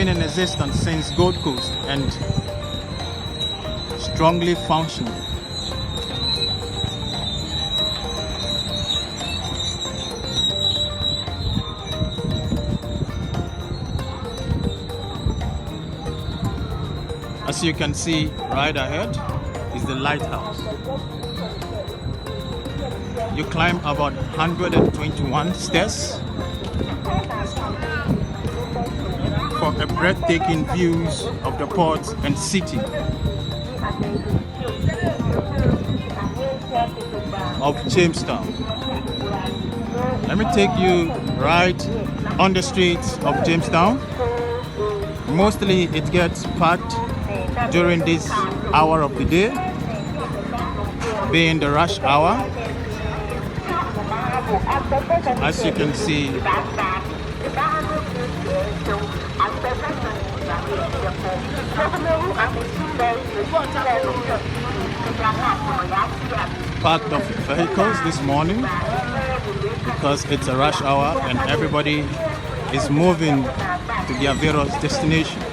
been in existence since Gold Coast and strongly functioning. As you can see right ahead is the lighthouse. You climb about 121 stairs for a breathtaking views of the port and city of Jamestown. Let me take you right on the streets of Jamestown. Mostly it gets packed during this hour of the day, being the rush hour. As you can see, packed of vehicles this morning because it's a rush hour and everybody is moving to their various destinations.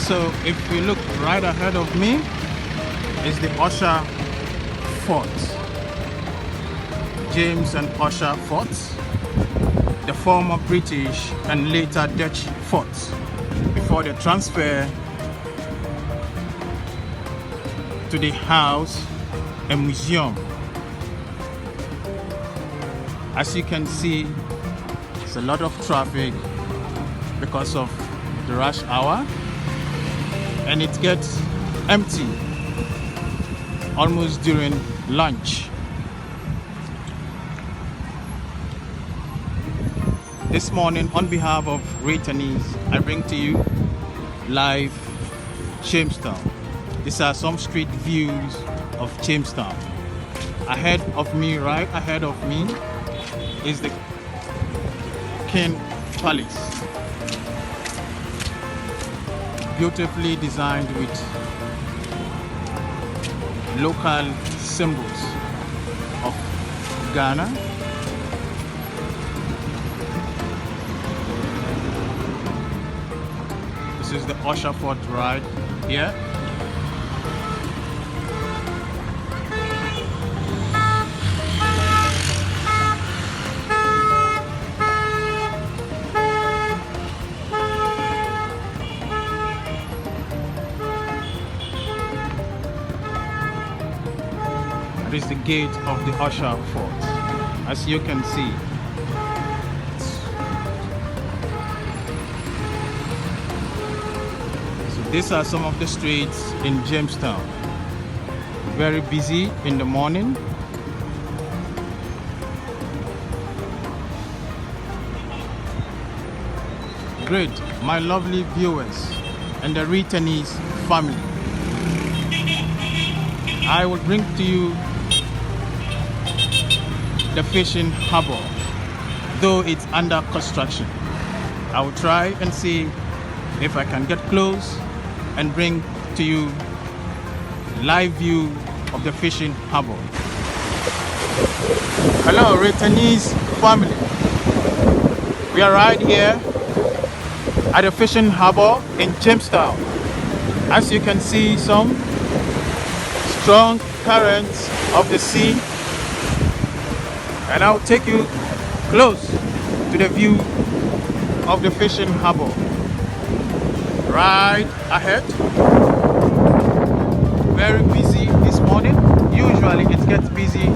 So if we look right ahead of me is the Usher Fort, James and Usher forts, the former British and later Dutch forts before the transfer to the house and museum. As you can see, there's a lot of traffic because of the rush hour, and it gets empty almost during lunch. This morning, on behalf of returnees, I bring to you live Jamestown. These are some street views of Jamestown. Ahead of me, right ahead of me, is the King Palace. Beautifully designed with local symbols of Ghana. This is the Usher Fort right here. Is the gate of the Usher Fort, as you can see. So these are some of the streets in Jamestown. Very busy in the morning. Great, my lovely viewers and the returnees family. I will bring to you the fishing harbor, though it's under construction. I will try and see if I can get close and bring to you live view of the fishing harbor. Hello returnees family. We are right here at the fishing harbor in Jamestown. As you can see, some strong currents of the sea, and I'll take you close to the view of the fishing harbor right ahead. Very busy this morning. Usually it gets busy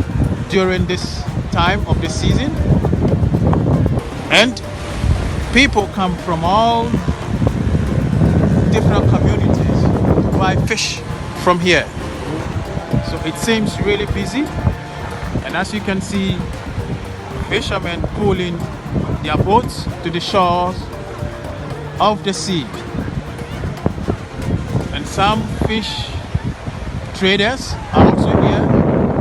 during this time of the season, and people come from all different communities to buy fish from here. So it seems really busy, and as you can see, Fishermen pulling their boats to the shores of the sea. And some fish traders are also here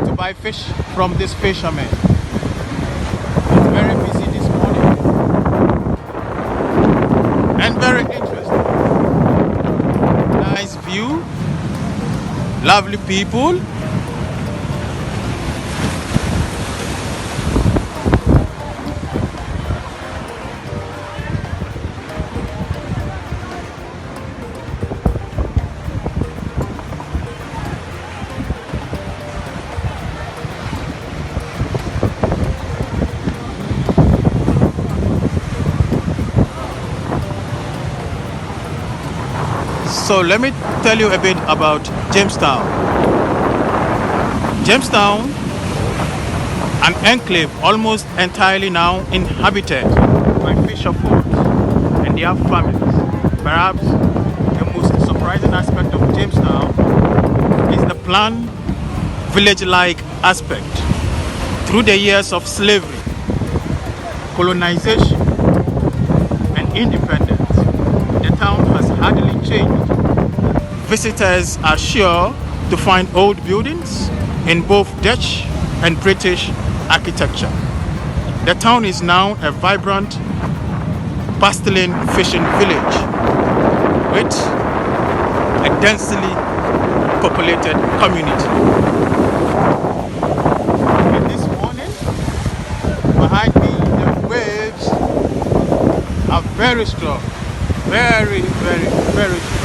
to buy fish from these fishermen. It's very busy this morning and very interesting. Nice view, lovely people. So let me tell you a bit about Jamestown. Jamestown, an enclave almost entirely now inhabited by fisher folk and their families. Perhaps the most surprising aspect of Jamestown is the planned village-like aspect. Through the years of slavery, colonization, and independence, the town has hardly changed. Visitors are sure to find old buildings in both Dutch and British architecture. The town is now a vibrant, bustling fishing village with a densely populated community. And this morning, behind me, the waves are very strong. Very, very, very strong.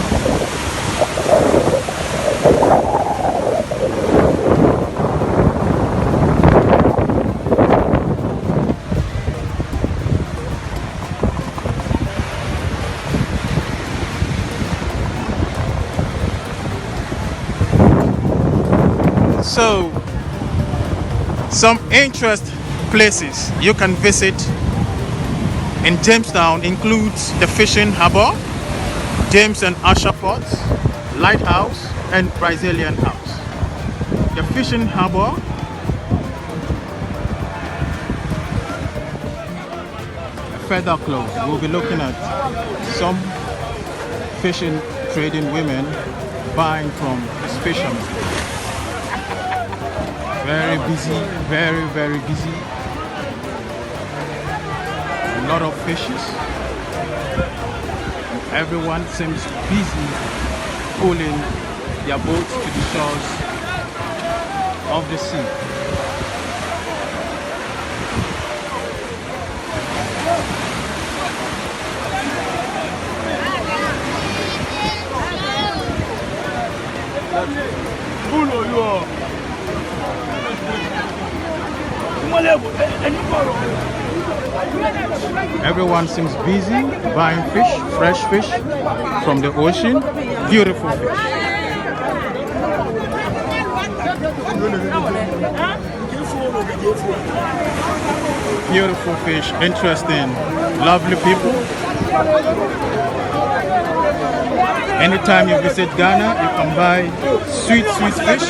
So, some interest places you can visit in Jamestown includes the fishing harbor, James and Asher Forts, Lighthouse, and Brazilian House. The fishing harbor further close, we'll be looking at some fishing trading women buying from these fishermen. Very busy, very, very busy. A lot of fishes. Everyone seems busy pulling their boats to the shores of the sea. Everyone seems busy buying fish, fresh fish from the ocean. Beautiful fish. Beautiful fish, interesting, lovely people. Anytime you visit Ghana, you can buy sweet, sweet fish.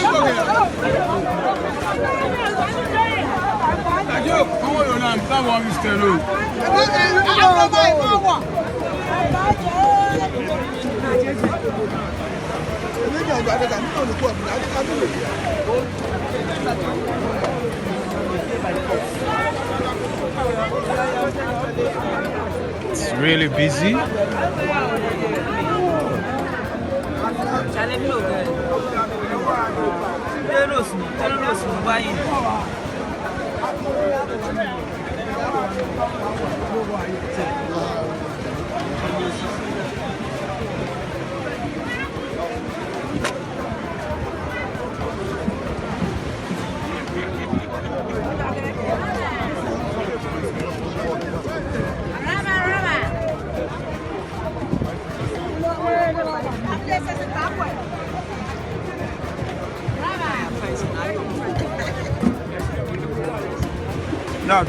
It's really busy. Now,